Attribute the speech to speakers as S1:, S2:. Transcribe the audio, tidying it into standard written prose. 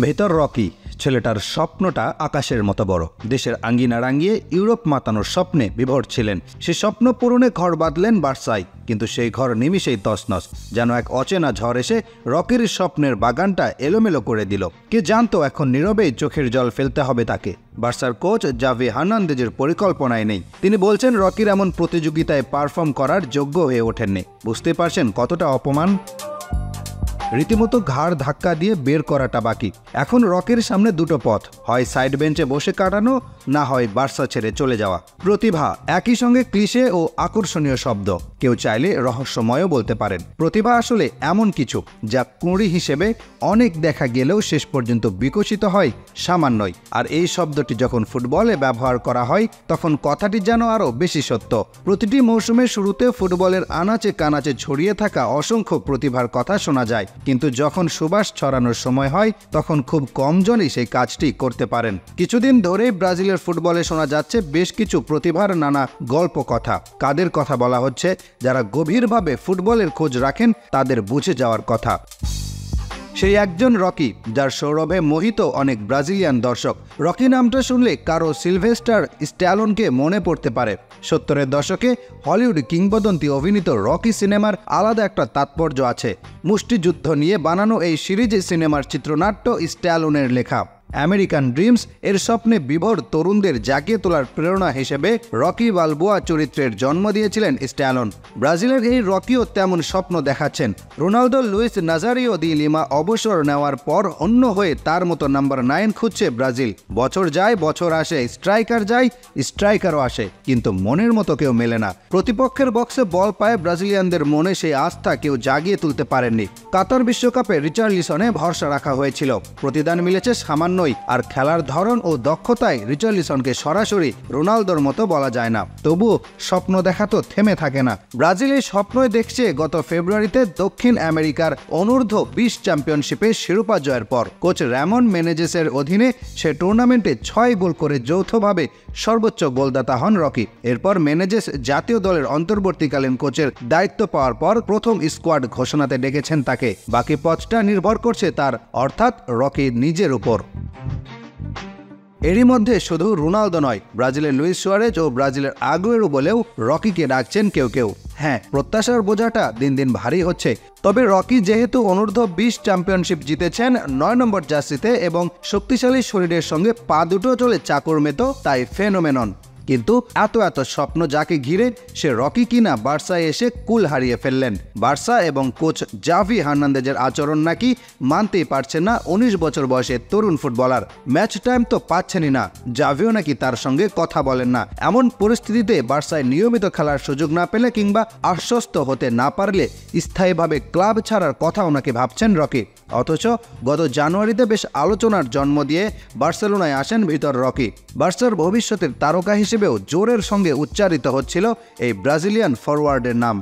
S1: ভেতর রকি ছেলেটার স্বপ্নটা আকাশের মতো বড়। দেশের আঙ্গিনা রাঙিয়ে ইউরোপ মাতানোর স্বপ্নে বিভোর ছিলেন। সে স্বপ্ন পূরণে ঘর বাঁধলেন বার্সায়, কিন্তু সেই ঘর নিমিষেই তছনছ। যেন এক অচেনা ঝড় এসে রকির স্বপ্নের বাগানটা এলোমেলো করে দিল। কে জানতো এখন নীরবেই চোখের জল ফেলতে হবে তাকে। বার্সার কোচ জাভি হার্নান্দেজের পরিকল্পনায় নেই। তিনি বলছেন রকির এমন প্রতিযোগিতায় পারফর্ম করার যোগ্য হয়ে ওঠেননি। বুঝতে পারছেন কতটা অপমান। রীতিমতো ঘাড় ধাক্কা দিয়ে বের করাটা বাকি। এখন রকির সামনে দুটো পথ, হয় সাইড বেঞ্চে বসে কাটানো, না হয় বার্সা ছেড়ে চলে যাওয়া। প্রতিভা একই সঙ্গে ক্লিশে ও আকর্ষণীয় শব্দ, কেউ চাইলে রহস্যময়ও বলতে পারেন। প্রতিভা আসলে এমন কিছু যা কুঁড়ি হিসেবে অনেক দেখা গেলেও শেষ পর্যন্ত বিকশিত হয় সামান্যই। আর এই শব্দটি যখন ফুটবলে ব্যবহার করা হয় তখন কথাটি যেন আরও বেশি সত্য। প্রতিটি মৌসুমের শুরুতে ফুটবলের আনাচে কানাচে ছড়িয়ে থাকা অসংখ্য প্রতিভার কথা শোনা যায়, কিন্তু যখন সুবাস ছড়ানোর সময় হয় তখন খুব কম জনই সেই কাজটি করতে পারেন। কিছুদিন ধরেই ব্রাজিলের ফুটবলে শোনা যাচ্ছে বেশ কিছু প্রতিভার নানা গল্প কথা। কাদের কথা বলা হচ্ছে? যারা গভীরভাবে ফুটবলের খোঁজ রাখেন তাদের বুঝে যাওয়ার কথা। সেই একজন রকি, যার সৌরভে মোহিত অনেক ব্রাজিলিয়ান দর্শক। রকি নামটা শুনলে কারো সিলভেস্টার স্ট্যালোনকে মনে পড়তে পারে। 70-এর দশকে হলিউড কিংবদন্তি অভিনীত রকি সিনেমার আলাদা একটা তাৎপর্য আছে। মুষ্টিযুদ্ধ নিয়ে বানানো এই সিরিজ সিনেমার চিত্রনাট্য স্ট্যালোনের লেখা। আমেরিকান ড্রিমস এর স্বপ্নে বিভোর তরুণদের জাগিয়ে তোলার প্রেরণা হিসেবে রকি বালবোয়া চরিত্রের জন্ম দিয়েছিলেন স্ট্যালোন। ব্রাজিলের এই রকিও তেমন স্বপ্ন দেখাচ্ছেন। রোনালদো লুইস নাজারিও দি লিমা অবসর নেওয়ার পর অন্য হয়ে তার মতো নাম্বার 9 খুঁজছে ব্রাজিল। বছর যায় বছর আসে, স্ট্রাইকার যায় স্ট্রাইকারও আসে, কিন্তু মনের মতো কেউ মেলে না। প্রতিপক্ষের বক্সে বল পায় ব্রাজিলিয়ানদের মনে সেই আস্থা কেউ জাগিয়ে তুলতে পারেননি। কাতার বিশ্বকাপে রিচার্লিসনে ভরসা রাখা হয়েছিল, প্রতিদান মিলেছে সামান্য। আর খেলার ধরন ও দক্ষতায় রিচার্লিসনকে সরাসরি রোনালদোর মতো বলা যায় না। তবুও স্বপ্ন দেখা তো থেমে থাকে না। ব্রাজিলের স্বপ্নই দেখছে গত ফেব্রুয়ারিতে দক্ষিণ আমেরিকার অনূর্ধ্ব 20 চ্যাম্পিয়নশিপে শিরোপা জয়ের পর। কোচ রামন মেনেজেসের অধীনে সে টুর্নামেন্টে 6 গোল করে যৌথভাবে সর্বোচ্চ গোলদাতা হন রকি। এরপর মেনেজেস জাতীয় দলের অন্তর্বর্তীকালীন কোচের দায়িত্ব পাওয়ার পর প্রথম স্কোয়াড ঘোষণাতে ডেকেছেন তাকে। বাকি পথটা নির্ভর করছে তার, অর্থাৎ রকি নিজের উপর। এরই মধ্যে শুধু রোনালদো নয়, ব্রাজিলের লুইস সুয়ারেজ ও ব্রাজিলের আগুয়েরো বলেও রকিকে ডাকছেন কেউ কেউ। হ্যাঁ, প্রত্যাশার বোঝাটা দিন দিন ভারী হচ্ছে। তবে রকি যেহেতু অনূর্ধ্ব 20 চ্যাম্পিয়নশিপ জিতেছেন 9 নম্বর জার্সিতে এবং শক্তিশালী শরীরের সঙ্গে পা দুটো চলে চাকর মেতো, তাই ফেনোমেনন। কিন্তু এত স্বপ্ন যাকে ঘিরে, সে রকি কিনা বার্সায় এসে কুল হারিয়ে ফেললেন। বার্সা এবং কোচ জাভি হার্নান্দেজের আচরণ নাকি মানতেই পারছেন না 19 বছর বয়সের তরুণ ফুটবলার। ম্যাচ টাইম তো পাচ্ছেনই না, জাভিও নাকি তার সঙ্গে কথা বলেন না। এমন পরিস্থিতিতে বার্সায় নিয়মিত খেলার সুযোগ না পেলে কিংবা আশ্বস্ত হতে না পারলে স্থায়ীভাবে ক্লাব ছাড়ার কথা ওনাকে ভাবছেন রকি। অথচ গত জানুয়ারিতে বেশ আলোচনার জন্ম দিয়ে বার্সেলোনায় আসেন ভিতর রকি। বার্সার ভবিষ্যতের তারকা হিসেবেও জোরের সঙ্গে উচ্চারিত হচ্ছিল এই ব্রাজিলিয়ান ফরওয়ার্ডের নাম।